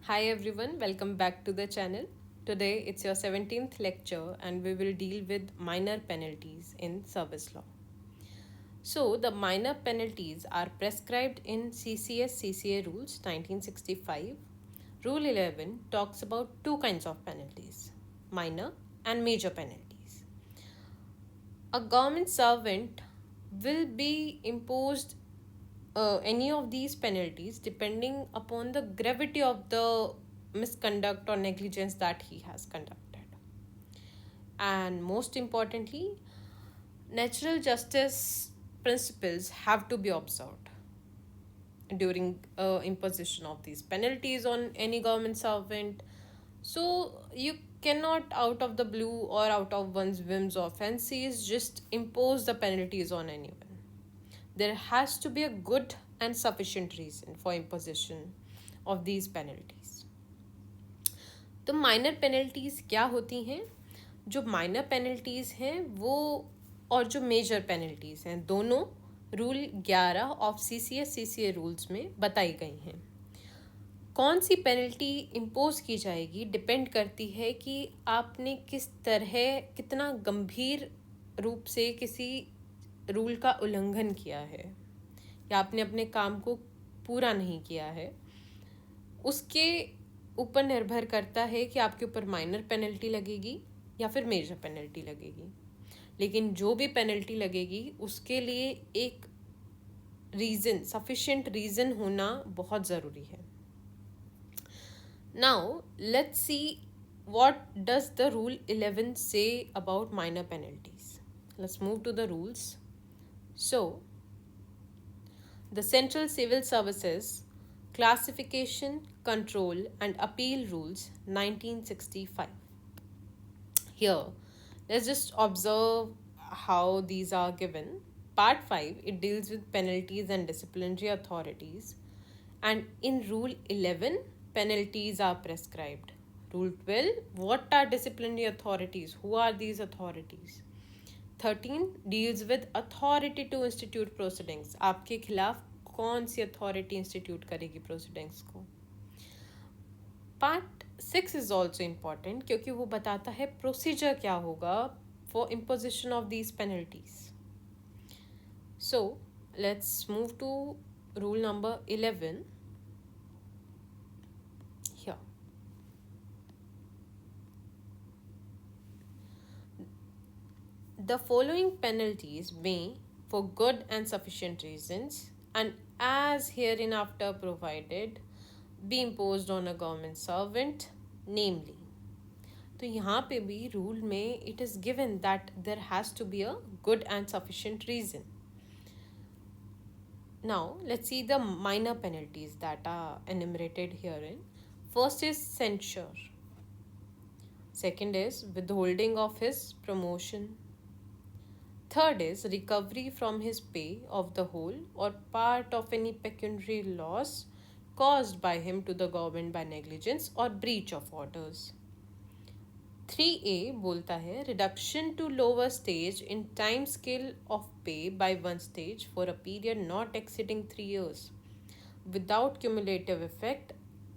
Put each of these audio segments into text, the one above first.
Hi everyone, welcome back to the channel. Today it's your 17th lecture and we will deal with minor penalties in service law. So, the minor penalties are prescribed in CCS CCA rules 1965. Rule 11 talks about two kinds of penalties, minor and major penalties. A government servant will be imposed any of these penalties depending upon the gravity of the misconduct or negligence that he has conducted. And most importantly, natural justice principles have to be observed during imposition of these penalties on any government servant. So you cannot, out of the blue or out of one's whims or fancies, just impose the penalties on anyone. There has to be a good and sufficient reason for imposition of these penalties. तो minor penalties क्या होती हैं? जो minor penalties हैं वो और जो major penalties हैं दोनों rule 11 of CCS CCA rules में बताई गई हैं. कौन सी पेनल्टी इम्पोज की जाएगी डिपेंड करती है कि आपने किस तरह कितना गंभीर रूप से किसी रूल का उल्लंघन किया है या आपने अपने काम को पूरा नहीं किया है. उसके ऊपर निर्भर करता है कि आपके ऊपर माइनर पेनल्टी लगेगी या फिर मेजर पेनल्टी लगेगी. लेकिन जो भी पेनल्टी लगेगी उसके लिए एक रीज़न, सफिशिएंट रीज़न होना बहुत ज़रूरी है. Now let's see what does the rule 11 say about minor penalties. Let's move to the rules. So, the Central Civil Services Classification, Control and Appeal Rules 1965. Here, let's just observe how these are given. Part 5, it deals with penalties and disciplinary authorities. And in Rule 11, penalties are prescribed. Rule 12, what are disciplinary authorities? Who are these authorities? 13 deals with authority to institute proceedings. आपके खिलाफ कौन सी authority institute करेगी proceedings को. Part 6 is also important क्योंकि वो बताता है प्रोसीजर क्या होगा for imposition of these penalties. So let's move to rule number 11. Here, the following penalties may, for good and sufficient reasons, and as hereinafter provided, be imposed on a government servant, namely. तो यहाँ पे भी rule में it is given that there has to be a good and sufficient reason. Now let's see the minor penalties that are enumerated herein. First is censure. Second is withholding of his promotion. Third is recovery from his pay of the whole or part of any pecuniary loss caused by him to the government by negligence or breach of orders. 3A बोलता है reduction to lower stage in time scale of pay by one stage for a period not exceeding 3 years without cumulative effect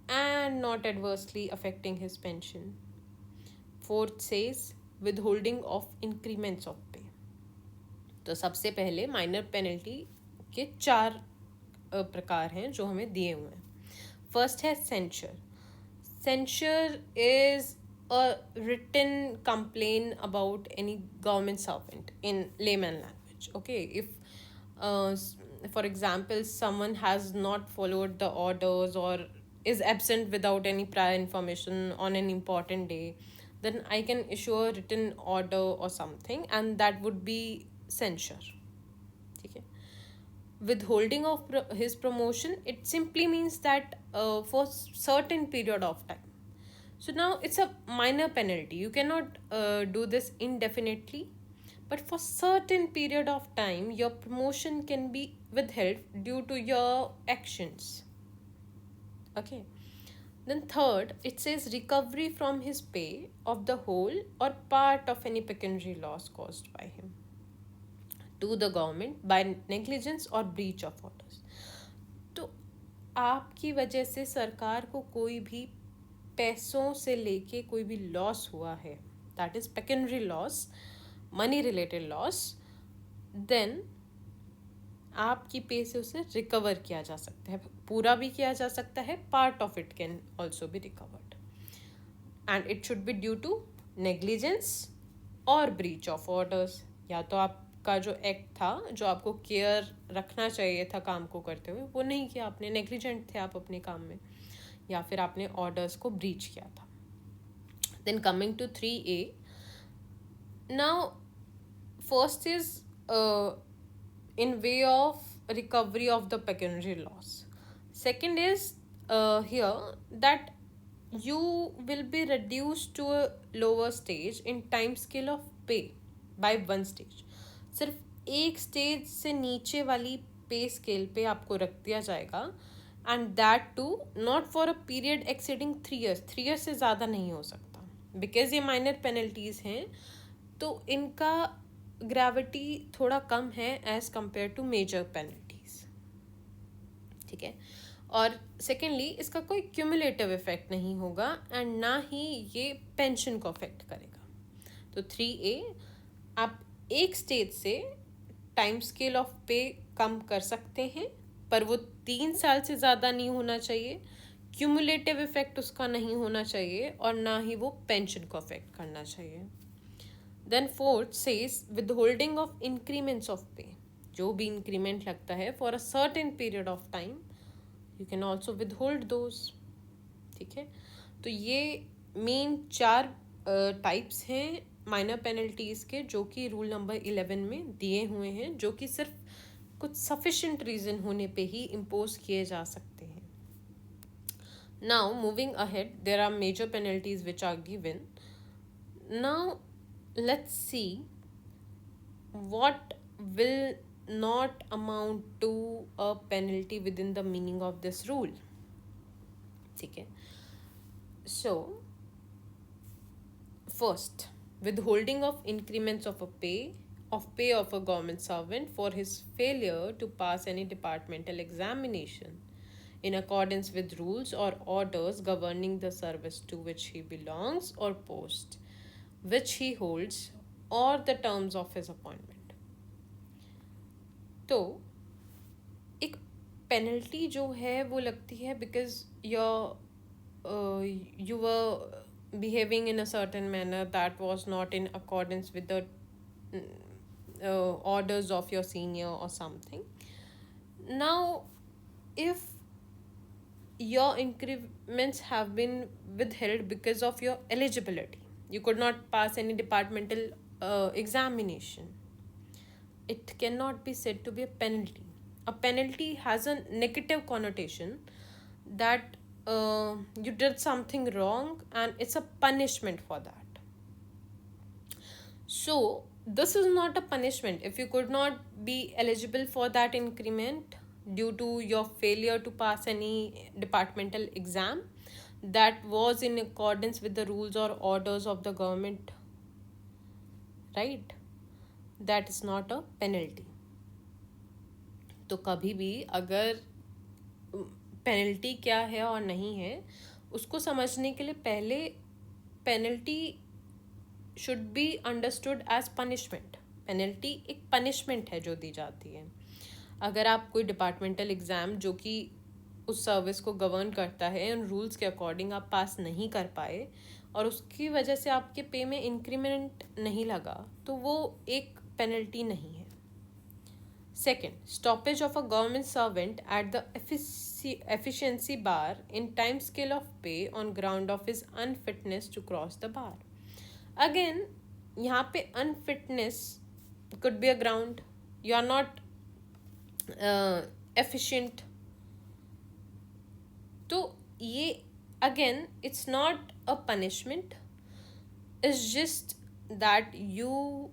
and not adversely affecting his pension. Fourth says withholding of increments of pay. तो सबसे पहले minor penalty के 4 प्रकार हैं जो हमें दिए हुए हैं. फर्स्ट है censure. Censure is a written complain about any government servant in layman language. Okay, if for example someone has not followed the orders or is absent without any prior information on an important day, then I can issue a written order or something and that would be censure. ठीक है. Withholding of his promotion, it simply means that for certain period of time. So now it's a minor penalty. You cannot do this indefinitely, but for certain period of time your promotion can be withheld due to your actions. Okay. Then third, it says recovery from his pay of the whole or part of any pecuniary loss caused by him to the government by negligence or breach of orders. तो आपकी वजह से सरकार को कोई भी पैसों से लेके कोई भी लॉस हुआ है, that is pecuniary loss, money related loss, then आपकी पे से उसे रिकवर किया जा सकता है. पूरा भी किया जा सकता है, part of it can also be recovered, and it should be due to negligence और ब्रीच ऑफ ऑर्डर्स. या तो आपका जो एक्ट था, जो आपको केयर रखना चाहिए था काम को करते हुए, वो नहीं किया आपने, नेग्लिजेंट थे आप अपने काम में, या फिर आपने ऑर्डर्स को ब्रीच किया था. Then coming to 3A, now first is in way of recovery of the pecuniary loss. Second is here that you will be reduced to a lower stage in time scale of pay by one stage. सिर्फ एक stage से नीचे वाली पे scale पे आपको रख दिया जाएगा, and that too not for a period exceeding 3 years. 3 years से ज़्यादा नहीं हो सकता, बिकॉज ये माइनर पेनल्टीज हैं, तो इनका ग्रेविटी थोड़ा कम है as compared to major penalties. ठीक है. और सेकेंडली इसका कोई क्यूमुलेटिव इफेक्ट नहीं होगा, एंड ना ही ये पेंशन को अफेक्ट करेगा. तो 3A, आप एक स्टेज से टाइम स्केल ऑफ पे कम कर सकते हैं, पर वो 3 साल से ज़्यादा नहीं होना चाहिए, क्यूमुलेटिव इफेक्ट उसका नहीं होना चाहिए, और ना ही वो पेंशन को अफेक्ट करना चाहिए. Then fourth says withholding of increments of pay. जो भी इंक्रीमेंट लगता है for a certain period of time, you can also withhold those. ठीक है. तो ये मेन 4 टाइप्स हैं माइनर पेनल्टीज के, जो कि रूल नंबर 11 में दिए हुए हैं, जो कि सिर्फ कुछ सफिशिएंट रीजन होने पे ही इम्पोज किए जा सकते हैं. Now moving ahead, there are major penalties which are given. Now let's see what will not amount to a penalty within the meaning of this rule. ठीक है. So first, withholding of increments of pay of a government servant for his failure to pass any departmental examination in accordance with rules or orders governing the service to which he belongs or post which he holds or the terms of his appointment. तो एक penalty जो है वो लगती है because you were behaving in a certain manner that was not in accordance with the orders of your senior or something. Now, if your increments have been withheld because of your eligibility, you could not pass any departmental examination, it cannot be said to be a penalty. A penalty has a negative connotation that you did something wrong and it's a punishment for that. So this is not a punishment. If you could not be eligible for that increment due to your failure to pass any departmental exam that was in accordance with the rules or orders of the government, right? That is not a penalty. तो कभी भी अगर penalty क्या है और नहीं है उसको समझने के लिए पहले penalty should be understood as punishment. Penalty एक पनिशमेंट है जो दी जाती है. अगर आप कोई डिपार्टमेंटल एग्ज़ाम जो कि उस सर्विस को गवर्न करता है उन रूल्स के अकॉर्डिंग आप पास नहीं कर पाए और उसकी वजह से आपके पे में इंक्रीमेंट नहीं लगा, तो वो एक पेनल्टी नहीं है. Second, stoppage of a government servant at the efficiency bar in time scale of pay on ground of his unfitness to cross the bar. Again, यहाँ पे unfitness could be a ground. You are not efficient. तो ये again, it's not a punishment. It's just that you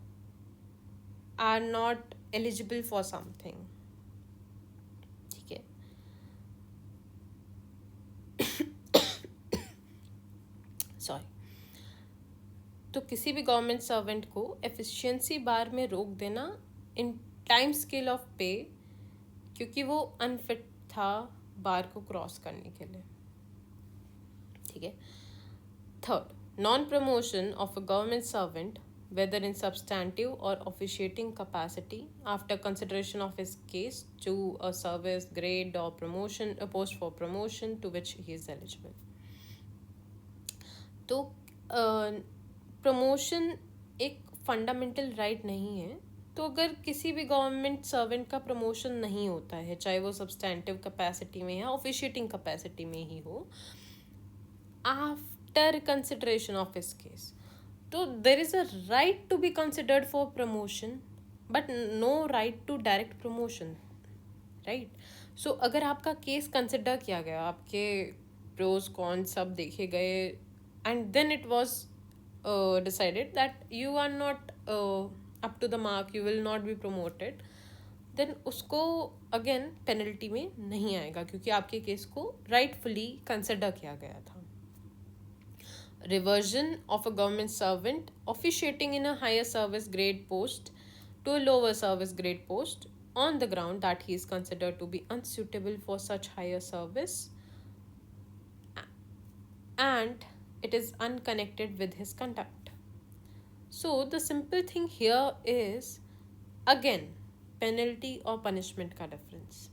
are not eligible for something. ठीक है. Sorry. तो किसी भी government servant को एफिशिएंसी बार में रोक देना इन टाइम स्केल ऑफ पे क्योंकि वो अनफिट था बार को क्रॉस करने के लिए. ठीक है. Third, non-promotion of a government servant, whether in substantive or officiating capacity, after consideration of his case to a service grade or promotion, a post for promotion to which he is eligible. तो promotion एक fundamental right नहीं है. तो अगर किसी भी government servant का promotion नहीं होता है, चाहे वो सब्सटैंटिव कैपेसिटी में या ऑफिशिएटिंग कैपेसिटी में ही हो, after consideration of his case, तो there is a right to be considered for promotion but no right to direct promotion, right. So अगर आपका केस कंसिडर किया गया, आपके प्रोज कॉन सब देखे गए, and then it was decided that you are not up to the mark, you will not be promoted, then उसको again penalty में नहीं आएगा क्योंकि आपके केस को rightfully consider किया गया था. Reversion of a government servant officiating in a higher service grade post to a lower service grade post on the ground that he is considered to be unsuitable for such higher service and it is unconnected with his conduct. So the simple thing here is again penalty or punishment का difference.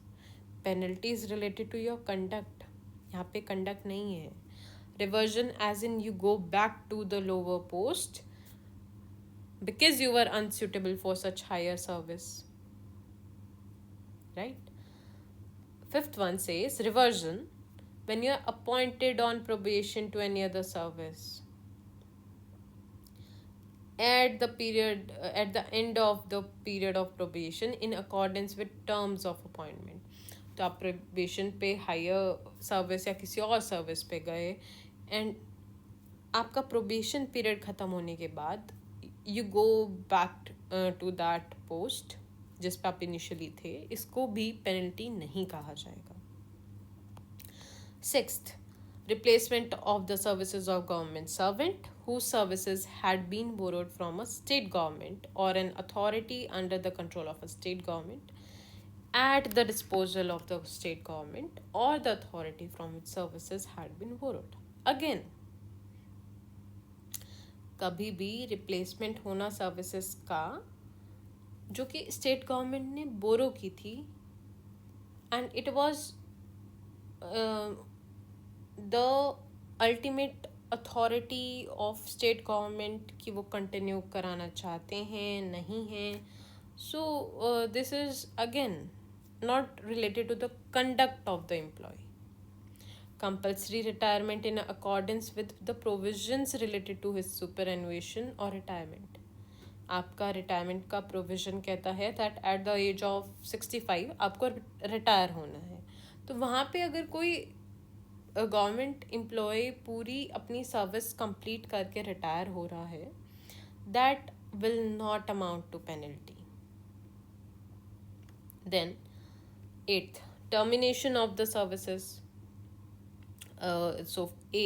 Penalty is related to your conduct. यहाँ पे conduct नहीं है. Reversion as in you go back to the lower post because you were unsuitable for such higher service. Right? Fifth one says reversion when you are appointed on probation to any other service at the end of the period of probation in accordance with terms of appointment. तो आप probation पे higher service या किसी और service पे गए and आपका probation period ख़त्म होने के बाद you go back to that post जिस पे आप इनिशियली थे, इसको भी पेनल्टी नहीं कहा जाएगा. Sixth, replacement of the services of government servant whose services had been borrowed from a state government or an authority under the control of a state government at the disposal of the state government or the authority from which services had been borrowed. Again, कभी भी replacement होना services का जो कि state government ने बोरो की थी and it was the ultimate authority of state government कि वो कंटिन्यू कराना चाहते हैं नहीं हैं. So this is again not related to the conduct of the employee. Compulsory retirement in accordance with the provisions related to his superannuation or retirement. आपका retirement का provision कहता है that at the age of 65 आपको retire होना है. तो वहाँ पे अगर कोई गवर्नमेंट एम्प्लॉय पूरी अपनी सर्विस कंप्लीट करके रिटायर हो रहा है, that will not amount to penalty. Then eighth, termination of the services. So A,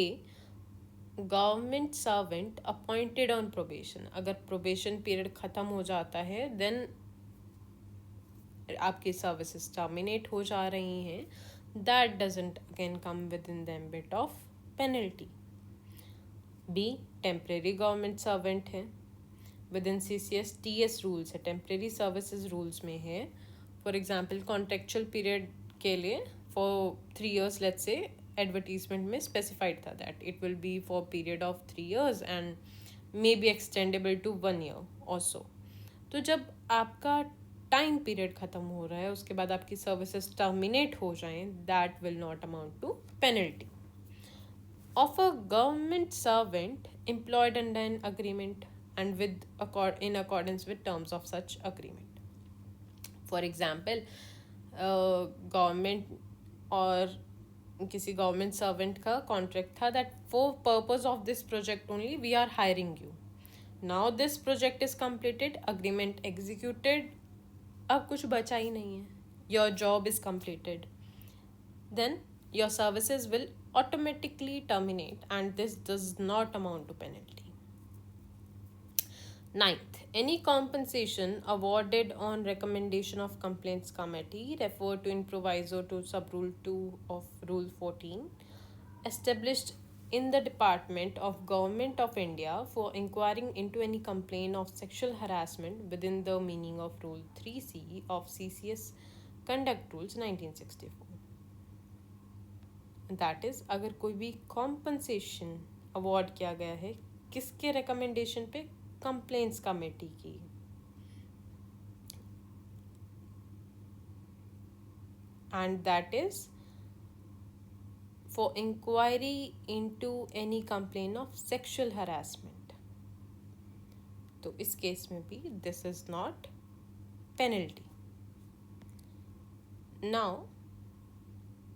government servant appointed on probation. अगर probation period ख़त्म हो जाता है then आपकी services terminate हो जा रही हैं, that doesn't again come within the ambit of penalty. B, temporary government servant है, within CCS TS rules है, temporary services rules में है. फॉर एग्जाम्पल कॉन्ट्रेक्चुअल पीरियड के लिए for 3 years let's say advertisement में स्पेसिफाइड था that it will be for period of 3 years and may be extendable to 1 year also. तो जब आपका टाइम पीरियड ख़त्म हो रहा है उसके बाद आपकी सर्विसेज टर्मिनेट हो जाएं, that will not amount to penalty. Of a government servant employed under an agreement and with in accordance with terms of such agreement. For example government और किसी गवर्नमेंट सर्वेंट का कॉन्ट्रैक्ट था that for purpose of this project only we are hiring you. Now this project is completed, agreement executed, अब कुछ बचा ही नहीं है, your job is completed, then your services will automatically terminate and this does not amount to penalty. Ninth, any compensation awarded on recommendation of complaints committee referred to in proviso to sub rule 2 of rule 14 established in the Department of Government of India for inquiring into any complaint of sexual harassment within the meaning of Rule 3C of CCS Conduct Rules 1964. That is अगर कोई भी compensation award किया गया है किसके recommendation पे, complaints committee की, and that is for inquiry into any complaint of sexual harassment. तो इस केस में भी this is not penalty. Now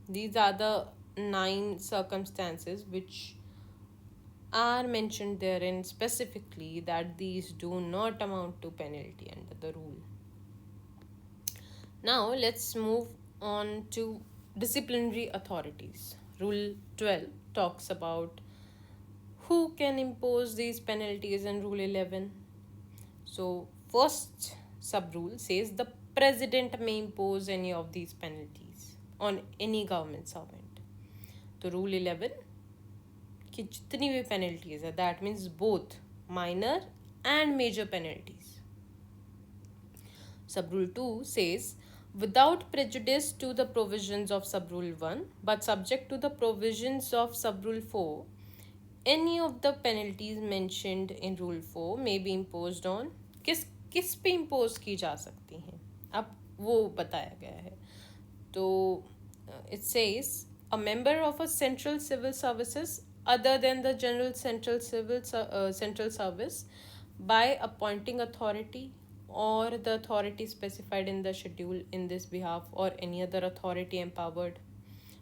these are the 9 circumstances which are mentioned therein specifically that these do not amount to penalty under the rule. Now let's move on to disciplinary authorities. Rule 12 talks about who can impose these penalties in Rule 11. So first sub-rule says the president may impose any of these penalties on any government servant. तो rule 11 की जितनी भी penalties है that means both minor and major penalties. Sub rule 2 says without prejudice to the provisions of sub rule 1 but subject to the provisions of sub rule 4 any of the penalties mentioned in rule 4 may be imposed on. किस पे impose की जा सकती हैं अब वो बताया गया है. तो it says a member of a central civil services other than the general central service by appointing authority or the authority specified in the schedule in this behalf or any other authority empowered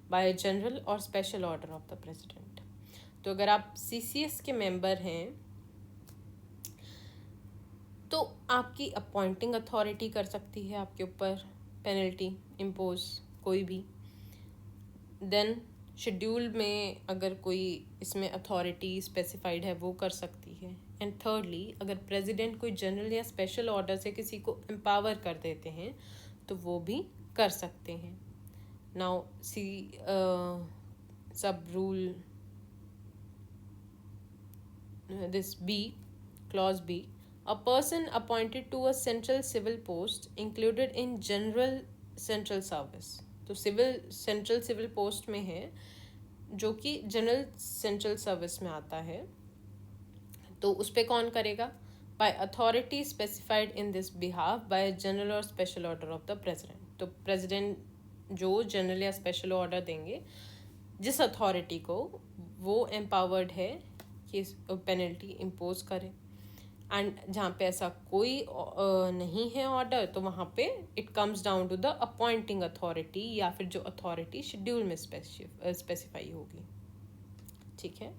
by a general or special order of the president. तो अगर आप CCS के member हैं तो आपकी appointing authority कर सकती है आपके ऊपर पेनल्टी इम्पोज कोई भी. देन शेड्यूल में अगर कोई इसमें अथॉरिटी स्पेसिफाइड है वो कर सकती है. एंड थर्डली अगर प्रेसिडेंट कोई जनरल या स्पेशल ऑर्डर से किसी को एम्पावर कर देते हैं तो वो भी कर सकते हैं. नाउ सी सब rule this B, clause B, a person appointed to a central civil post included in general central service. तो सेंट्रल सिविल पोस्ट में है जो कि जनरल सेंट्रल सर्विस में आता है. तो उस पर कौन करेगा? By authority specified in this behalf by general or special order of the president. तो प्रेसिडेंट जो जनरल या स्पेशल ऑर्डर देंगे जिस अथॉरिटी को वो एम्पावर्ड है कि पेनल्टी इम्पोज करे. एंड जहाँ पे ऐसा कोई नहीं है ऑर्डर तो वहाँ पे it comes down to the appointing authority या फिर जो अथॉरिटी शेड्यूल में स्पेसिफाई होगी. ठीक है.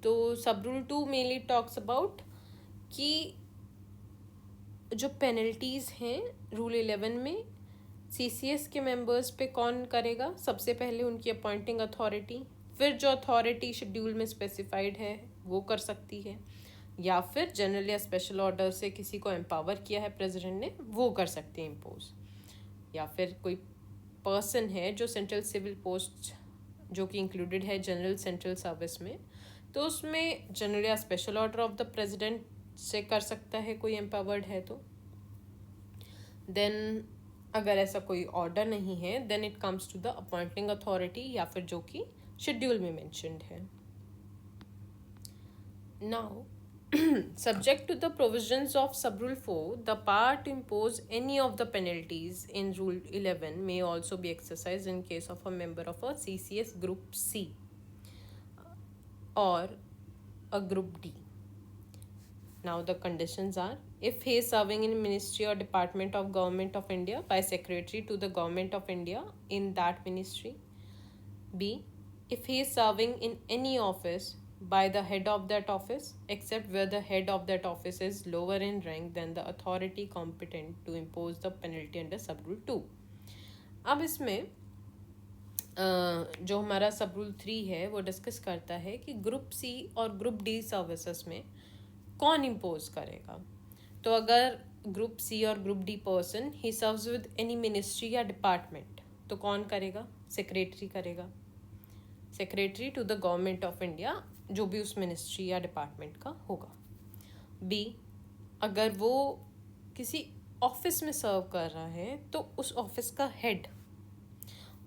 तो सब रूल 2 मेनली टॉक्स अबाउट कि जो पेनल्टीज हैं रूल 11 में CCS के मेंबर्स पे कौन करेगा? सबसे पहले उनकी अपॉइंटिंग अथॉरिटी, फिर जो अथॉरिटी शेड्यूल में स्पेसिफाइड है वो कर सकती है, या फिर जनरल या स्पेशल ऑर्डर से किसी को एम्पावर किया है प्रेसिडेंट ने वो कर सकते हैं इम्पोज. या फिर कोई पर्सन है जो सेंट्रल सिविल पोस्ट जो कि इंक्लूडेड है जनरल सेंट्रल सर्विस में तो उसमें जनरल या special order of the president से कर सकता है कोई एम्पावर्ड है तो. देन अगर ऐसा कोई ऑर्डर नहीं है then it comes to the appointing authority या फिर जो कि शेड्यूल में मेंशन्ड है. Now subject to the provisions of sub-rule 4, the power to impose any of the penalties in Rule 11 may also be exercised in case of a member of a CCS Group C or a Group D. Now the conditions are, if he is serving in Ministry or Department of Government of India by Secretary to the Government of India in that ministry. B, if he is serving in any office by the head of that office except where the head of that office is lower in rank than the authority competent to impose the penalty under sub rule 2. अब इसमें जो हमारा सब rule 3 है वो discuss करता है कि ग्रुप सी और ग्रुप डी सर्विसेज में कौन इम्पोज करेगा. तो अगर ग्रुप सी और group D person he serves with any ministry या डिपार्टमेंट तो कौन करेगा? सेक्रेटरी करेगा. Secretary to the government of India, जो भी उस मिनिस्ट्री या डिपार्टमेंट का होगा. बी, अगर वो किसी ऑफिस में सर्व कर रहा है तो उस ऑफिस का हेड,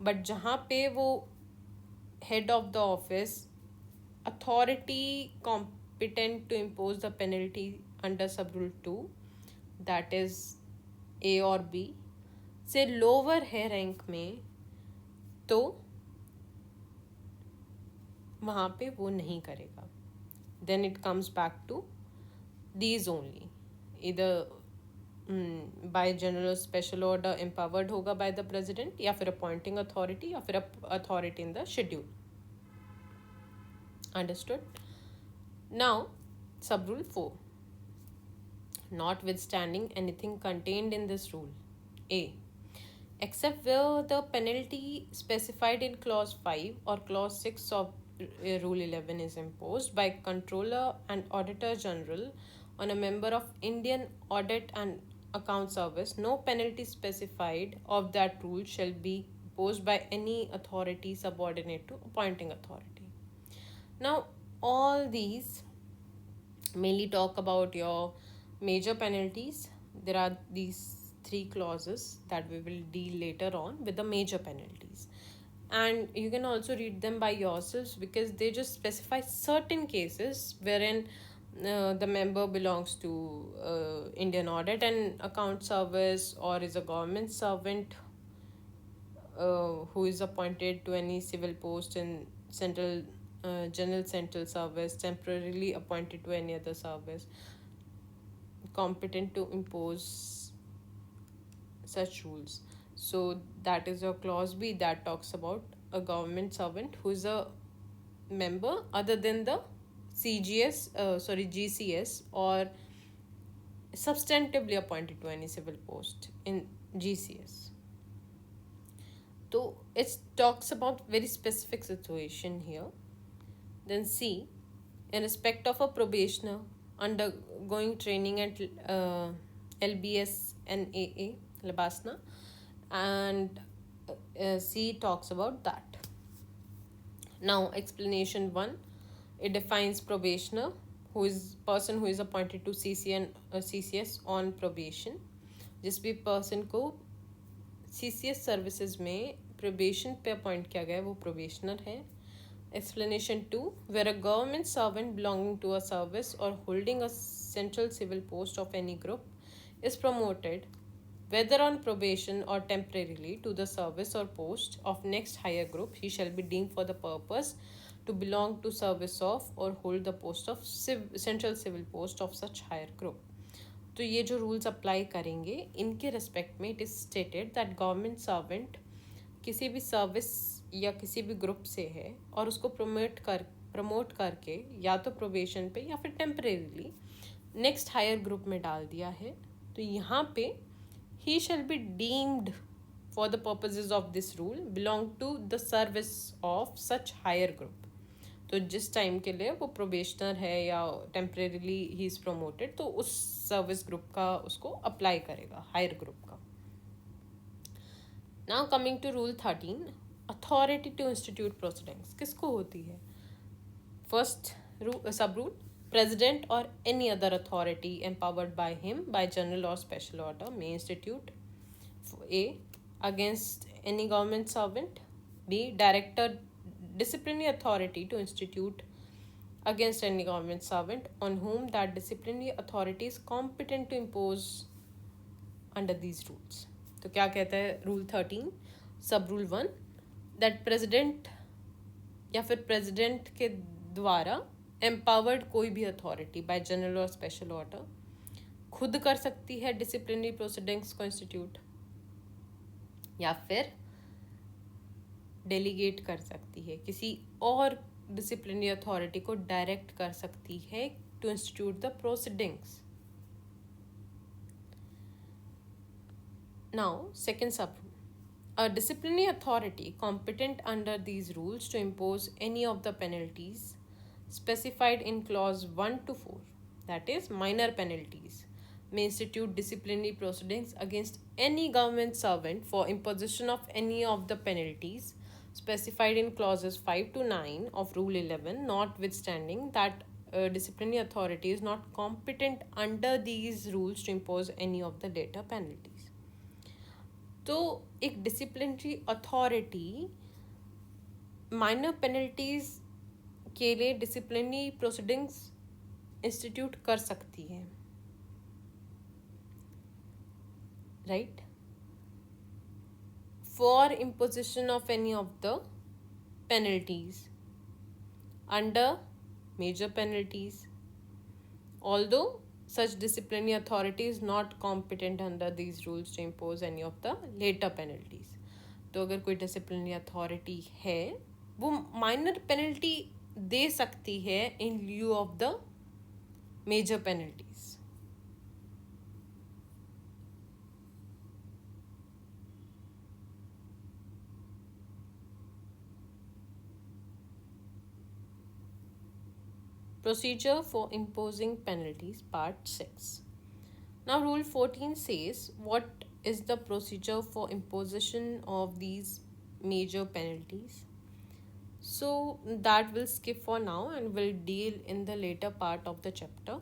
बट जहाँ पे वो head of the office authority competent to impose the penalty under sub rule 2, that is A और B, से लोअर है रैंक में, तो वहाँ पे वो नहीं करेगा. Then it comes back to these only, इधर by general special order empowered होगा बाय द प्रेसिडेंट, या फिर अपॉइंटिंग अथॉरिटी, या फिर authority in the schedule. Understood. Now sub rule 4. Notwithstanding anything contained in this rule, A, except where the penalty specified in clause 5 or clause 6 of rule 11 is imposed by controller and auditor general on a member of Indian audit and account service, no penalty specified of that rule shall be imposed by any authority subordinate to appointing authority. Now all these mainly talk about your major penalties. There are these 3 clauses that we will deal later on with the major penalties, and you can also read them by yourselves because they just specify certain cases wherein the member belongs to Indian audit and account service, or is a government servant who is appointed to any civil post in central general central service, temporarily appointed to any other service, competent to impose such rules. So that is your clause B, that talks about a government servant who is a member other than the GCS, or substantively appointed to any civil post in GCS. So it talks about very specific situation here. Then C, in respect of a probationer undergoing training at LBS NAA, Labasna, and C talks about that. Now explanation 1, it defines probationer, who is person who is appointed to CCS on probation. जिस भी person को CCS services में probation पे appoint किया गया है वो probationer है. Explanation 2, where a government servant belonging to a service or holding a central civil post of any group is promoted, whether on probation or temporarily, to the service or post of next higher group, he shall be deemed for the purpose to belong to service of or hold the post of central civil post of such higher group. तो ये जो rules apply करेंगे इनके respect में it is stated that government servant किसी भी service या किसी भी ग्रुप से है और उसको प्रमोट करके या तो प्रोबेशन पे या फिर टेम्परेरीली नेक्स्ट हायर ग्रुप में डाल दिया है, तो यहाँ पे he shall be deemed for the purposes of this rule belong to the service of such higher group. तो जिस टाइम के लिए वो प्रोबेशनर है या टेम्परेरीली ही इज़ प्रमोटेड, तो उस सर्विस ग्रुप का उसको अप्लाई करेगा, हायर ग्रुप का. Now coming to rule 13, authority to institute proceedings किसको होती है? First sub rule, president or any other authority empowered by him by general or special order may institute A, against any government servant. B, director disciplinary authority to institute against any government servant on whom that disciplinary authority is competent to impose under these rules. तो क्या कहता है rule 13 सब rule 1, that president या फिर president के द्वारा empowered कोई भी authority bye general or special order खुद कर सकती है डिसिप्लिनरी प्रोसीडिंग्स को इंस्टीट्यूट, या फिर डेलीगेट कर सकती है, किसी और डिसिप्लिनरी अथॉरिटी को डायरेक्ट कर सकती है to institute the proceedings. Now, second sub-rule. A disciplinary authority competent under these rules to impose any of the penalties specified in clause 1 to 4, that is, minor penalties, may institute disciplinary proceedings against any government servant for imposition of any of the penalties specified in clauses 5 to 9 of Rule 11, notwithstanding that disciplinary authority is not competent under these rules to impose any of the later penalties. तो एक disciplinary authority minor penalties के लिए disciplinary proceedings institute कर सकती है, right, for imposition of any of the penalties under major penalties, although such disciplinary authority is not competent under these rules to impose any of the later penalties. तो अगर कोई disciplinary authority है वो minor penalty दे सकती है in lieu of the major penalties. Procedure for imposing penalties, Part 6. Now, Rule 14 says what is the procedure for imposition of these major penalties. So, that we'll skip for now and we'll deal in the later part of the chapter.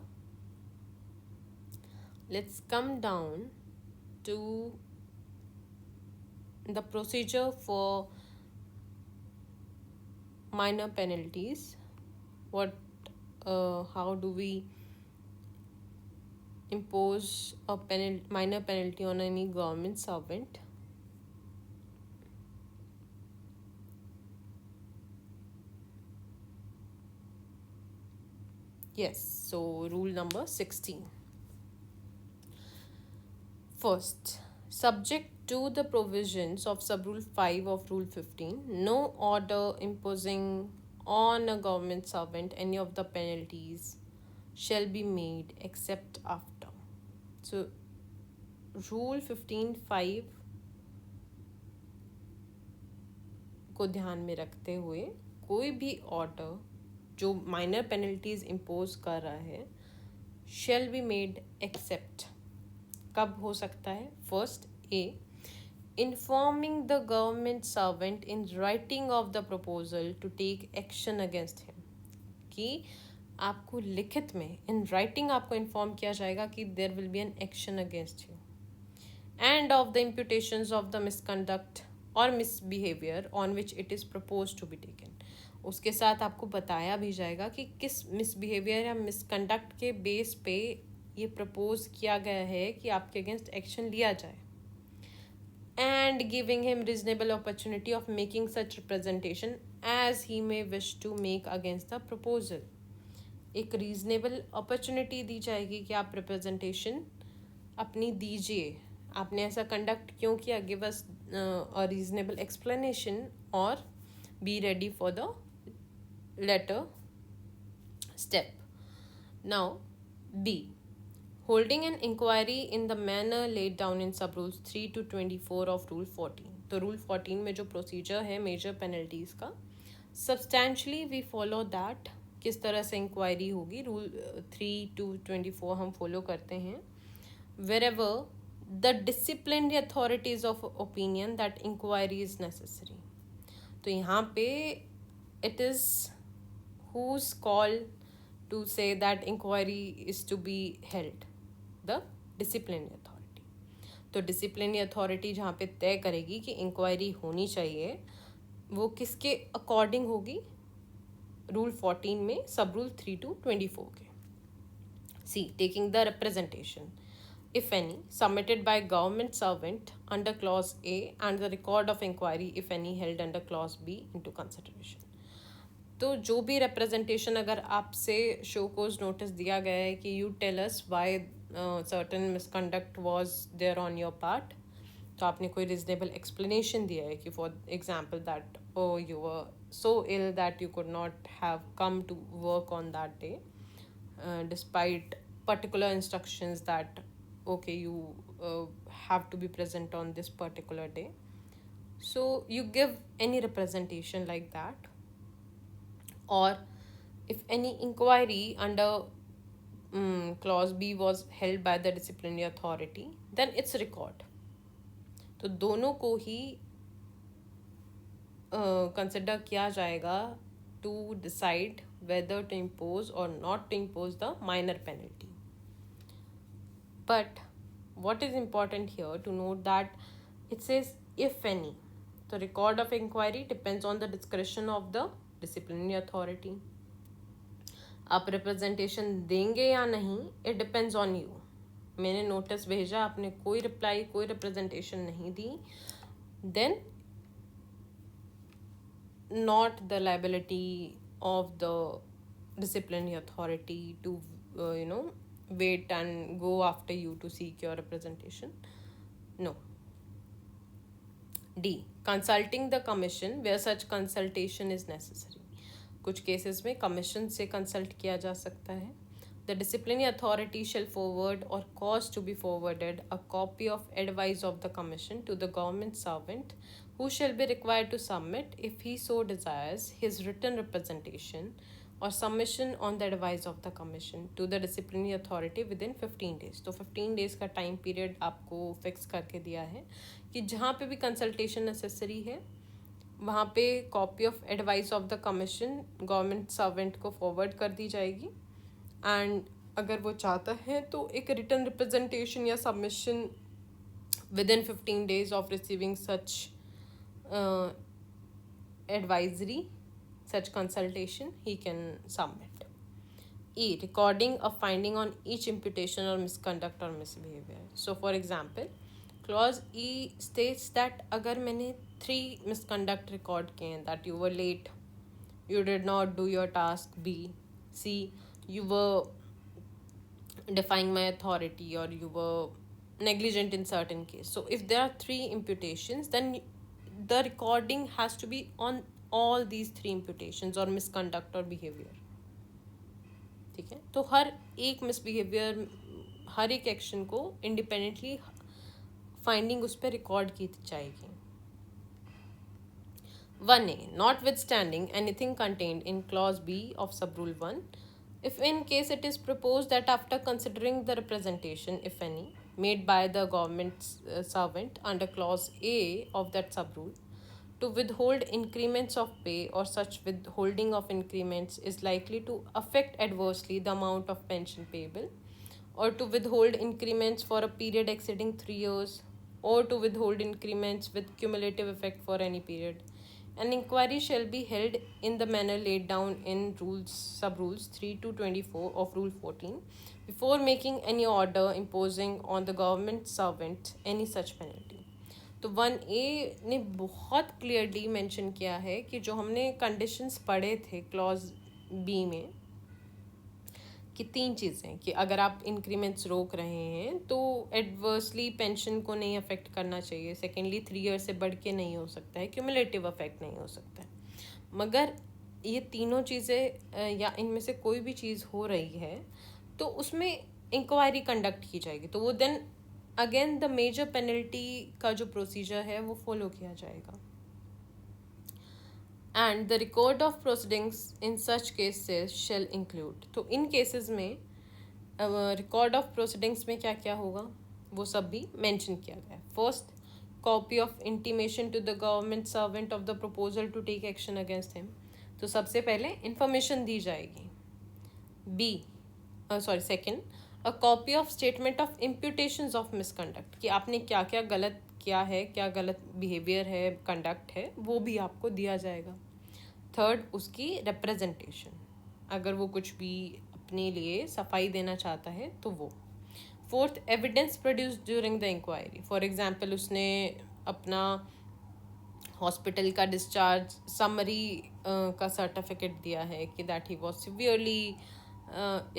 Let's come down to the procedure for minor penalties. How do we impose a minor penalty on any government servant? Yes, so rule number 16. First, subject to the provisions of sub-rule 5 of Rule 15, no order imposing on a government servant any of the penalties shall be made except after. So, Rule 15(5) को ध्यान में रखते हुए कोई भी order जो minor penalties impose कर रहा है shall be made except कब हो सकता है? First, A, informing the government servant in writing of the proposal to take action against him, कि आपको लिखित में इन राइटिंग आपको इन्फॉर्म किया जाएगा कि there will be an action against you, and of the imputations of the misconduct or misbehaviour on which it is propose to be taken. उसके साथ आपको बताया भी जाएगा कि किस मिसबिहेवियर या मिसकंडक्ट के बेस पे ये प्रपोज किया गया है कि आपके अगेंस्ट एक्शन लिया जाए, and giving him reasonable opportunity of making such representation as he may wish to make against the proposal. एक रीजनेबल अपॉर्चुनिटी दी जाएगी कि आप रिप्रेजेंटेशन अपनी दीजिए, आपने ऐसा कंडक्ट क्यों किया, give us a reasonable explanation और be ready for the latter step. Now B, holding an inquiry in the manner laid down in sub rules 3 to 24 of Rule 14. तो Rule 14 में जो प्रोसीजर है मेजर पेनल्टीज का, substantially we follow that. किस तरह से inquiry होगी, Rule 3 to 24 हम फॉलो करते हैं. wherever the disciplinary authority is of opinion that inquiry is necessary. तो यहाँ पे it is whose call to say that inquiry is to be held? The disciplinary authority. तो डिसिप्लिनरी अथॉरिटी जहाँ पे तय करेगी कि इंक्वायरी होनी चाहिए वो किसके अकॉर्डिंग होगी? रूल 14 में सब रूल 3 to 24 के. C, taking the representation if any submitted by government servant under clause A and the record of inquiry if any held under clause B into consideration. तो जो भी रिप्रेजेंटेशन अगर आपसे show कोज notice दिया गया है कि you tell us why certain misconduct was there on your part, तो आपने कोई रीजनेबल एक्सप्लेनेशन दिया है कि for example that oh you were so ill that you could not have come to work on that day despite particular instructions that okay you have to be present on this particular day. So you give any representation like that. Or if any inquiry under clause B was held by the disciplinary authority, then it's record. तो दोनों को ही consider किया जाएगा to decide whether to impose or not to impose the minor penalty. But what is important here to note that it says if any. The record of inquiry depends on the discretion of the disciplinary authority. आप representation देंगे या नहीं, it depends on you. मैंने notice भेजा, आपने कोई reply, कोई representation नहीं दी, then not the liability of the disciplinary authority to wait and go after you to seek your representation. No. D. Consulting the commission where such consultation is necessary. कुछ cases में commission से consult किया जा सकता है. The disciplinary authority shall forward or cause to be forwarded a copy of advice of the commission to the government servant who shall be required to submit, if he so desires, his written representation or submission on the advice of the commission to the disciplinary authority within 15 days. तो 15 days का time period आपको fix करके दिया है कि जहाँ पे भी कंसल्टेशन नेसेसरी है वहाँ पे copy of advice of the commission government servant को फॉरवर्ड कर दी जाएगी. एंड अगर वो चाहता है तो एक रिटर्न रिप्रेजेंटेशन या submission within 15 days of receiving such advisory, such consultation, he can submit. E. Recording a finding on each imputation or misconduct or misbehavior. So for example, clause E states that अगर मैंने 3 misconduct record किए हैं, that you were late, you did not do your task, B. C. You were defying my authority, or you were negligent in certain case. So if there are 3 imputations, then the recording has to be on all these 3 imputations or misconduct or behavior. ठीक है, तो हर एक misbehaviour, हर एक action को independently finding उस पर record की जाएगी. 1A. Notwithstanding anything contained in clause B of subrule 1, if in case it is proposed that after considering the representation, if any, made by the government servant under clause A of that subrule, to withhold increments of pay or such withholding of increments is likely to affect adversely the amount of pension payable, or to withhold increments for a period exceeding 3 years, or to withhold increments with cumulative effect for any period, an inquiry shall be held in the manner laid down in subrules 3 to 24 of Rule 14 before making any order imposing on the government servant any such penalty. तो 1A ने बहुत clearly mention किया है कि जो हमने conditions पढ़े थे क्लॉज बी में कि 3 चीज़ें, कि अगर आप इंक्रीमेंट्स रोक रहे हैं तो एडवर्सली पेंशन को नहीं अफेक्ट करना चाहिए. सेकेंडली 3 ईयर से बढ़ के नहीं हो सकता है, क्यूमुलेटिव अफेक्ट नहीं हो सकता है. मगर ये तीनों चीज़ें या इनमें से कोई भी चीज़ हो रही है तो उसमें इंक्वायरी कंडक्ट की जाएगी. तो वो then again the major penalty का जो प्रोसीजर है वो फॉलो किया जाएगा. And the record of proceedings in such cases shall include. तो इन केसेस में रिकॉर्ड ऑफ प्रोसीडिंग्स में क्या क्या होगा वो सब भी मेंशन किया गया है. First, copy of intimation to the government servant of the proposal to take action against him. तो सबसे पहले इंफॉर्मेशन दी जाएगी. Second, a copy of statement of imputations of misconduct, कि आपने क्या क्या गलत किया है, क्या गलत बिहेवियर है, कंडक्ट है, वो भी आपको दिया जाएगा. थर्ड, उसकी रिप्रेजेंटेशन, अगर वो कुछ भी अपने लिए सफाई देना चाहता है तो वो. Fourth, evidence produce during the inquiry. For example उसने अपना हॉस्पिटल का डिस्चार्ज समरी का सर्टिफिकेट दिया है कि that he was severely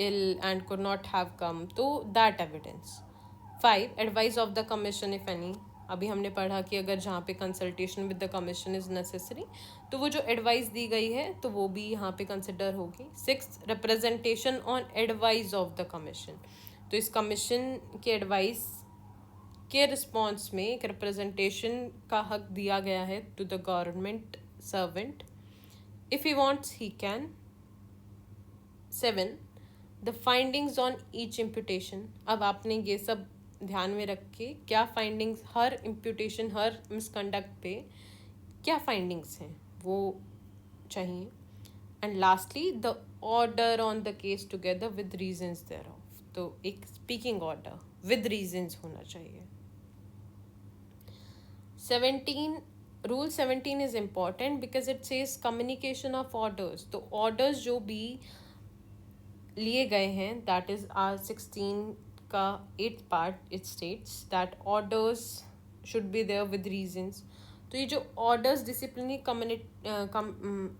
ill and could not have come, तो that evidence. 5, advice of the commission if any. अभी हमने पढ़ा कि अगर जहाँ पे consultation with the commission is necessary तो वो जो एडवाइस दी गई है तो वो भी यहाँ पे कंसिडर होगी. 6, representation on advice of the commission. तो इस कमीशन के एडवाइस के रिस्पॉन्स में एक रिप्रेजेंटेशन का हक दिया गया है to the government servant. If he wants he can. 7, the findings on each imputation. अब आपने ये सब ध्यान में रख के क्या फाइंडिंग्स, हर इम्प्यूटेशन, हर मिसकंडक्ट पे क्या फाइंडिंग्स हैं वो चाहिए. And lastly the order on the case together with reasons thereof. तो एक स्पीकिंग ऑर्डर विद रीजंस होना चाहिए. 17 Rule 17 is important because it says communication of orders. तो orders जो भी लिए गए हैं, that is R16 का 8th part, it states that orders should be there with reasons. तो ये जो orders disciplinary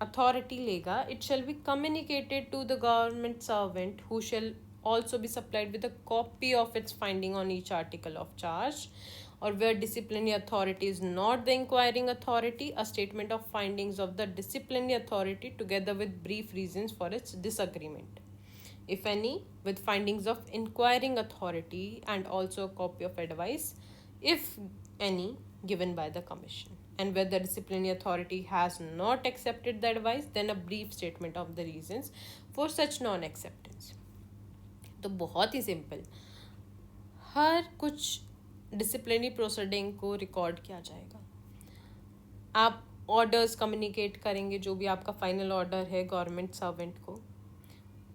authority लेगा, it shall be communicated to the government servant who shall also be supplied with a copy of its finding on each article of charge, or where disciplinary authority is not the inquiring authority, a statement of findings of the disciplinary authority together with brief reasons for its disagreement, if any, with findings of inquiring authority and also a copy of advice, if any, given by the commission. And where the disciplinary authority has not accepted the advice, then a brief statement of the reasons for such non-acceptance. तो बहुत ही simple, हर कुछ disciplinary proceeding को record किया जाएगा. आप orders communicate करेंगे, जो भी आपका फाइनल ऑर्डर है गवर्नमेंट सर्वेंट को.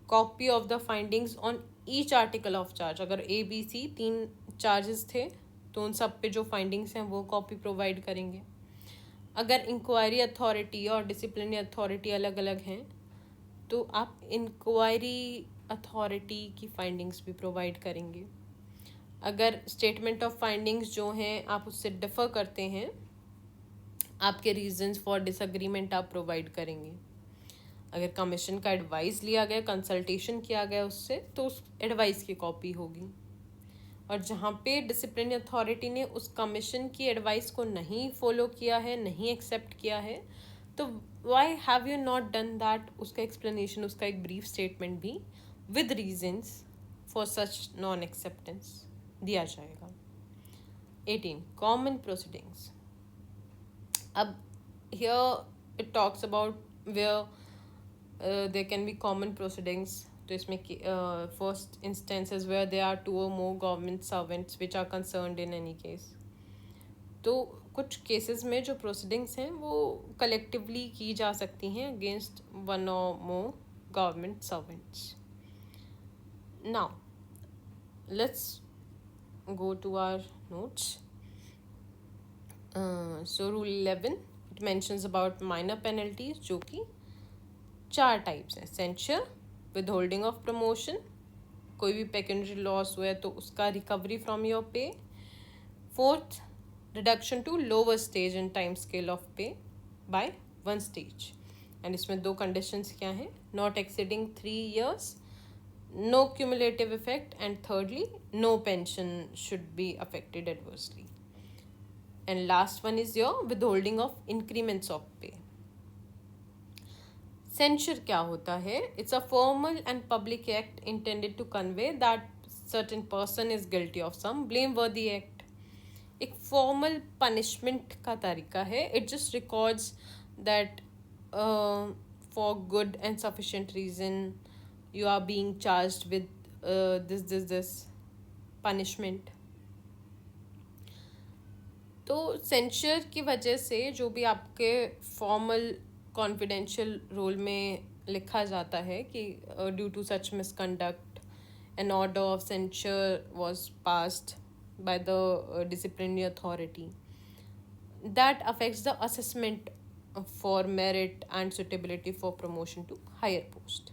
Copy of the findings on each article of charge. अगर ABC 3 चार्जेस थे तो उन सब पे जो फाइंडिंग्स हैं वो कॉपी प्रोवाइड करेंगे. अगर इंक्वायरी अथॉरिटी और डिसिप्लिनरी अथॉरिटी अलग अलग हैं तो आप इंक्वायरी अथॉरिटी की फाइंडिंग्स भी प्रोवाइड करेंगे. अगर स्टेटमेंट ऑफ फाइंडिंग्स जो हैं आप उससे डिफ़र करते हैं, आपके रीजंस फॉर डिसएग्रीमेंट आप प्रोवाइड करेंगे. अगर कमीशन का एडवाइस लिया गया, कंसल्टेशन किया गया उससे, तो उस एडवाइस की कॉपी होगी. और जहाँ पे डिसिप्लिनरी अथॉरिटी ने उस कमीशन की एडवाइस को नहीं फॉलो किया है, नहीं एक्सेप्ट किया है, तो why have you not done that, उसका एक्सप्लेनेशन, उसका एक ब्रीफ स्टेटमेंट भी with reasons for such non acceptance दिया जाएगा. 18 कॉमन प्रोसीडिंग्स. अब here it talks about where there can be common proceedings. तो इसमें first instances where there are 2 or more government servants which are concerned in any case. तो कुछ cases में जो proceedings हैं वो कलेक्टिवली की जा सकती हैं against 1 or more government servants. Now let's go to our notes. So rule 11, it mentions about minor penalties, जो कि 4 टाइप्स हैं. सेंचर, withholding of promotion, कोई भी पेक्यूनिटरी लॉस हुआ है तो उसका recovery from your pay. 4th, reduction to lower stage in time scale of pay by 1 stage. एंड इसमें 2 कंडीशंस क्या हैं? Not exceeding 3 years, no cumulative effect, and thirdly, no pension should be affected adversely. And last one is your withholding of increments of pay. Censure क्या होता है? It's a formal and public act intended to convey that certain person is guilty of some blameworthy act. एक formal punishment का तरीका है. It just records that for good and sufficient reason you are being charged with this punishment. तो सेंचर की वजह से जो भी आपके फॉर्मल कॉन्फिडेंशियल रोल में लिखा जाता है कि due to such misconduct an order of censure was passed by the disciplinary authority, that affects the assessment for merit and suitability for promotion to higher post.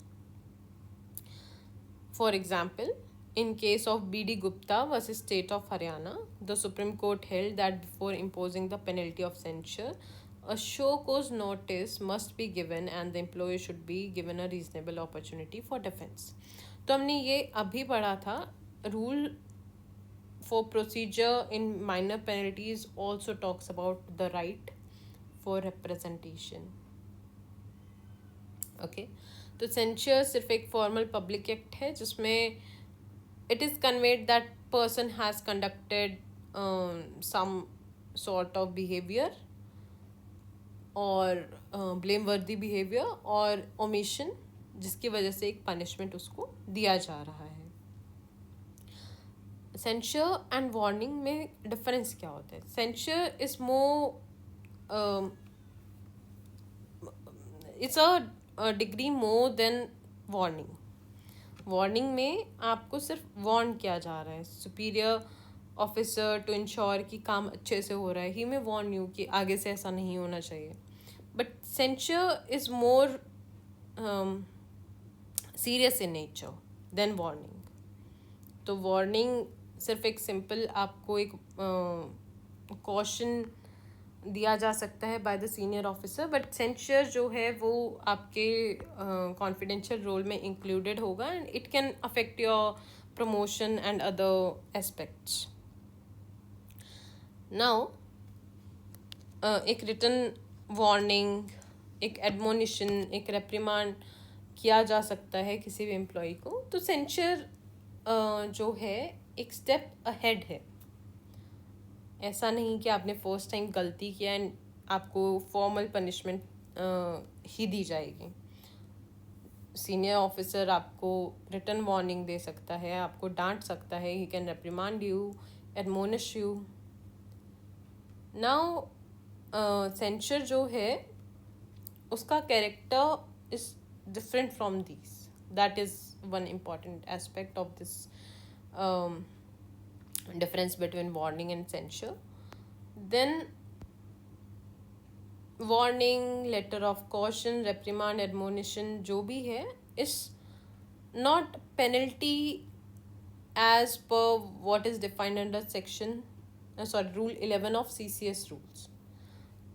For example, in case of B.D. Gupta versus State of Haryana, the Supreme Court held that before imposing the penalty of censure, a show cause notice must be given and the employee should be given a reasonable opportunity for defense. तो हमने ये अभी पढ़ा था. Rule for procedure in minor penalties also talks about the right for representation. Okay. तो सेंचर सिर्फ एक formal public act है जिसमें it is conveyed that person has conducted some sort of behaviour और ब्लेमवर्दी बिहेवियर और ओमिशन, जिसकी वजह से एक पनिशमेंट उसको दिया जा रहा है. सेंचर एंड वार्निंग में डिफरेंस क्या होता है? Censure is more it's a degree more than warning. Warning में आपको सिर्फ वार्न किया जा रहा है, सुपीरियर ऑफिसर टू इंश्योर कि काम अच्छे से हो रहा है, ही में वार्न यू कि आगे से ऐसा नहीं होना चाहिए. But censure is more serious in nature than warning. तो वार्निंग सिर्फ एक सिंपल आपको एक कॉशन दिया जा सकता है by the senior officer, but censure जो है वो आपके कॉन्फिडेंशियल रोल में इंक्लूडेड होगा and it can affect your promotion and other aspects. Now एक रिटन वार्निंग, एक एडमोनिशन, एक रेप्रिमांड किया जा सकता है किसी भी एम्प्लॉय को. तो सेंचर जो है एक स्टेप अहेड है. ऐसा नहीं कि आपने फर्स्ट टाइम गलती किया एंड आपको फॉर्मल पनिशमेंट ही दी जाएगी. सीनियर ऑफिसर आपको रिटन वार्निंग दे सकता है, आपको डांट सकता है, he can reprimand you, admonish you. Now censure जो है उसका character is different from this. That is one important aspect of this difference between warning and censure. Then warning, letter of caution, reprimand, admonition जो भी है is not penalty as per what is defined under section rule 11 of CCS rules.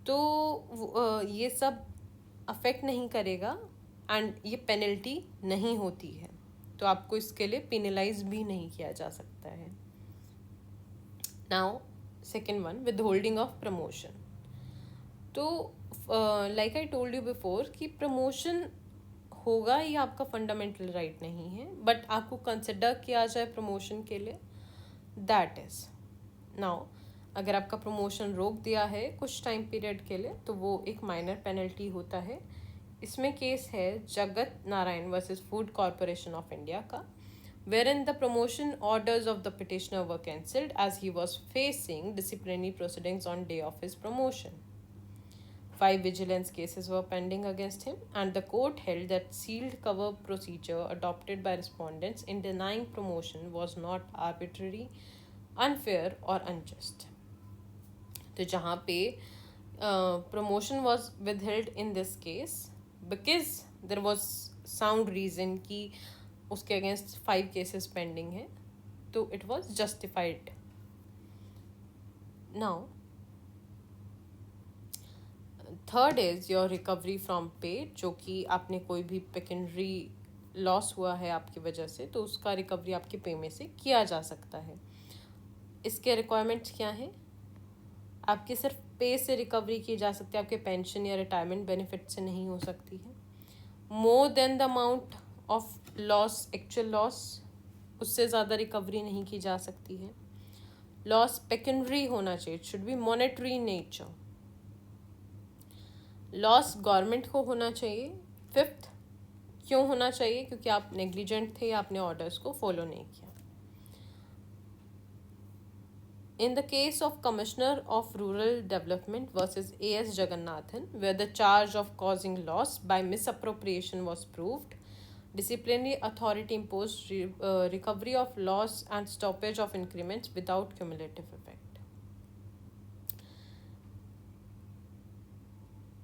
तो ये सब affect नहीं करेगा and ये penalty नहीं होती है, तो आपको इसके लिए पेनलाइज भी नहीं किया जा सकता है. Now, second one, withholding of promotion. तो like I told you before कि promotion होगा ये आपका फंडामेंटल राइट नहीं है, बट आपको कंसिडर किया जाए प्रमोशन के लिए, दैट इज. नाउ अगर आपका प्रमोशन रोक दिया है कुछ टाइम पीरियड के लिए तो वो एक माइनर पेनल्टी होता है. इसमें केस है Jagat Narayan versus food corporation of India का, wherein the promotion orders of the petitioner were cancelled as he was facing disciplinary proceedings on day of his promotion. 5 vigilance cases were pending against him, and the court held that sealed cover procedure adopted by respondents in denying promotion was not arbitrary, unfair or unjust. तो जहाँ पे promotion was withheld in this case because there was sound reason कि उसके against 5 cases pending है, तो it was justified. Now third is your recovery from पे, जो कि आपने कोई भी पेकेंडरी लॉस हुआ है आपकी वजह से, तो उसका रिकवरी आपके पे में से किया जा सकता है. इसके रिक्वायरमेंट्स क्या हैं? आपकी सिर्फ पे से रिकवरी की जा सकती है, आपके पेंशन या रिटायरमेंट बेनिफिट से नहीं हो सकती है. More than the amount of loss, actual loss, उससे ज़्यादा रिकवरी नहीं की जा सकती है. लॉस पेकेंडरी होना चाहिए, it should B monetary nature. Loss government को होना चाहिए. फिफ्थ, क्यों होना चाहिए? क्योंकि आप नेग्लिजेंट थे, आपने ऑर्डर्स को फॉलो नहीं किया. In the case of Commissioner of Rural Development versus A.S. Jagannathan, where the charge of causing loss by misappropriation was proved, disciplinary authority imposed recovery of loss and stoppage of increments without cumulative effect.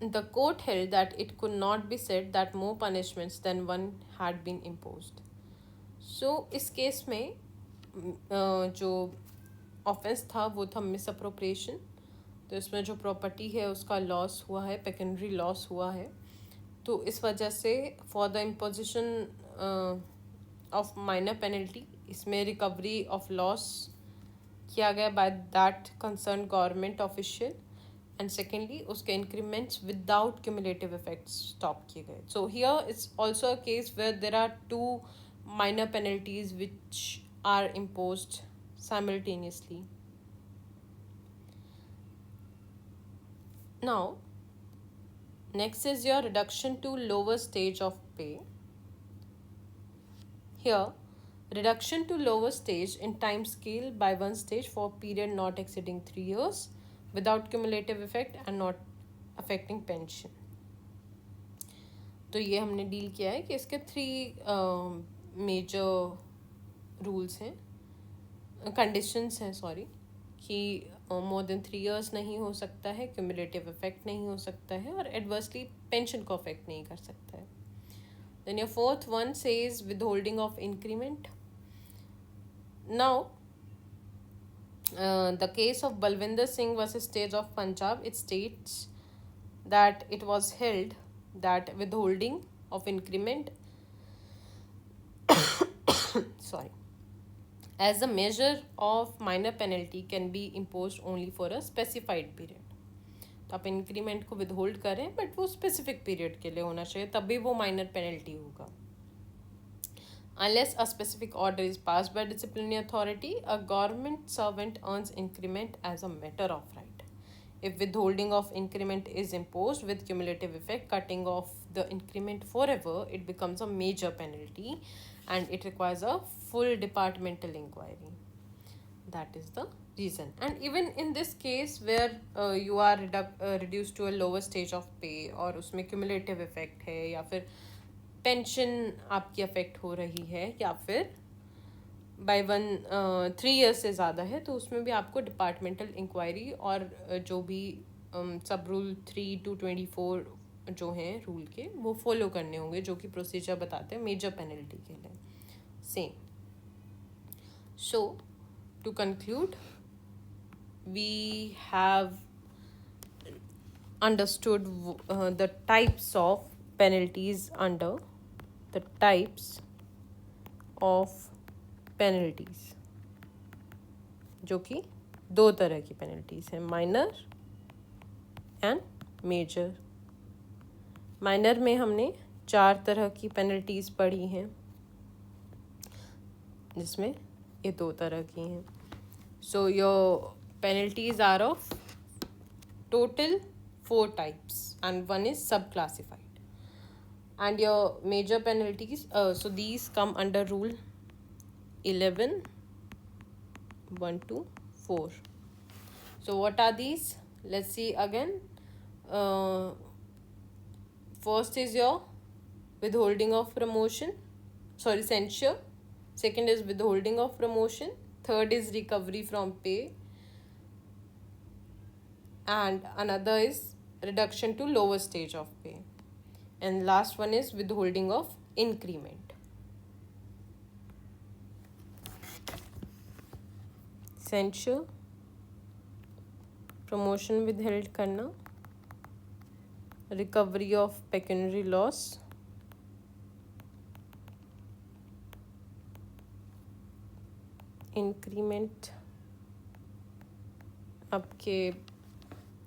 The court held that it could not be said that more punishments than one had been imposed. So, इस case में जो offence था वो था misappropriation. तो इसमें जो property है उसका लॉस हुआ है, पेकेंडरी लॉस हुआ है. तो इस वजह से for the imposition of minor penalty इसमें रिकवरी ऑफ लॉस किया गया by that concern government official, and secondly उसके increments without cumulative effects stop किए गए. So here it's also a case where there are 2 minor penalties which are imposed simultaneously. Now, next is your reduction to lower stage of pay. Here, reduction to lower stage in time scale by one stage for a period not exceeding 3 years without cumulative effect and not affecting pension. तो ये हमने deal किया है कि इसके 3 major rules हैं, conditions हैं sorry, कि मोर देन 3 years नहीं हो सकता है, क्यूमुलेटिव इफेक्ट नहीं हो सकता है, और एडवर्सली पेंशन को अफेक्ट नहीं कर सकता है. Then your fourth one says withholding of increment. Now the case of Balwinder Singh versus State of Punjab, it states that it was held that withholding of increment sorry, as a measure of minor penalty can be imposed only for a specified period. तो आप increment को withhold करें but वो specific period के लिए होना चाहिए, तभी वो माइनर पेनल्टी होगा. Unless a specific order is passed by disciplinary authority, a government servant earns increment as a matter of right. If withholding of increment is imposed with cumulative effect, cutting off the increment forever, it becomes a major penalty and it requires a full departmental inquiry. That is the reason. And even in this case where you are reduced to a lower stage of pay, और उसमें cumulative effect है, या फिर pension आपकी affect हो रही है, या फिर बाय 3 years से ज़्यादा है, तो उसमें भी आपको डिपार्टमेंटल इंक्वायरी और जो भी सब रूल 3 to 24 जो हैं रूल के, वो फॉलो करने होंगे, जो कि प्रोसीजर बताते हैं मेजर पेनल्टी के लिए. Same. So to conclude, we have understood the types of penalties under the types of penalties, जो कि 2 तरह की पेनल्टीज हैं, माइनर एंड मेजर. माइनर में हमने 4 तरह की पेनल्टीज पढ़ी हैं, जिसमें ये 2 तरह की हैं. So your penalties are of total 4 types and one is subclassified. And your major penalties, so these come under rule 11 1 to 4. So what are these? Let's see again. First is your withholding of promotion, censure. Second is withholding of promotion. Third is recovery from pay. And another is reduction to lower stage of pay. And last one is withholding of increment. Censure, promotion withheld करना, recovery of pecuniary loss, increment, आपके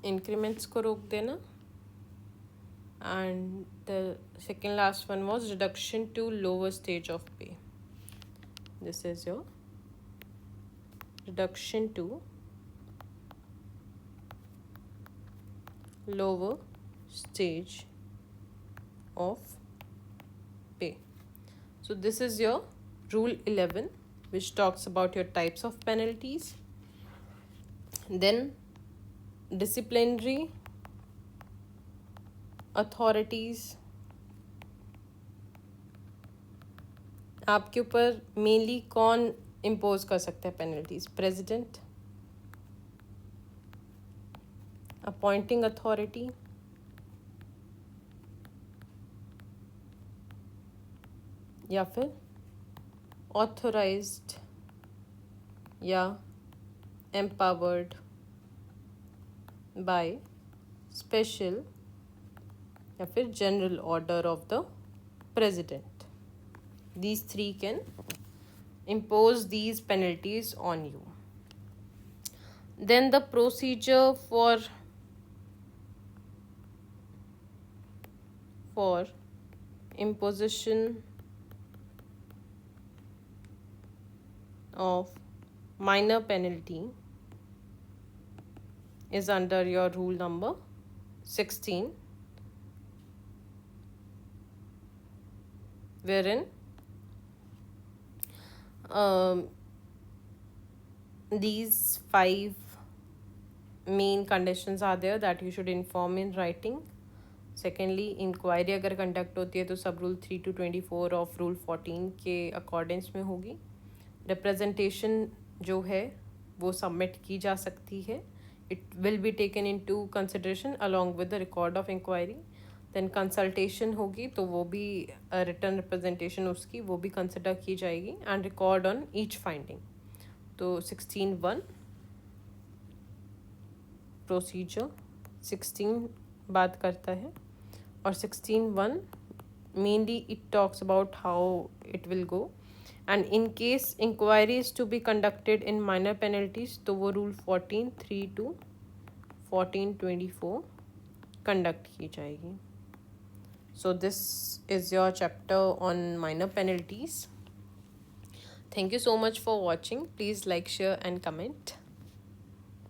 increments को रोक देना, and the second last one was reduction to lower stage of pay. This is your reduction to lower stage of pay. So this is your rule 11, which talks about your types of penalties. Then disciplinary authorities, आपके ऊपर mainly कौन impose कर सकता है penalties? President, appointing authority, या फिर authorised या empowered by special या फिर general order of the president. These 3 can impose these penalties on you. Then the procedure for imposition of minor penalty is under your rule number 16, wherein these 5 main conditions are there that you should inform in writing. Secondly, inquiry अगर conduct होती है तो सब rule 3 to 24 of rule 14 के accordance में होगी. Representation जो है वो सबमिट की जा सकती है. It will be taken into consideration along with the record of inquiry. Then consultation होगी तो वो भी रिटर्न रिप्रेजेंटेशन उसकी वो भी कंसिडर की जाएगी and record on each finding. तो 16(1) प्रोसीजर 16 बात करता है और 16(1) mainly it talks about how it will go. And in case inquiry is to be conducted in minor penalties तो वो रूल 14(3) to 14(24) कंडक्ट की जाएगी. So this is your chapter on minor penalties. Thank you so much for watching. Please like, share and comment.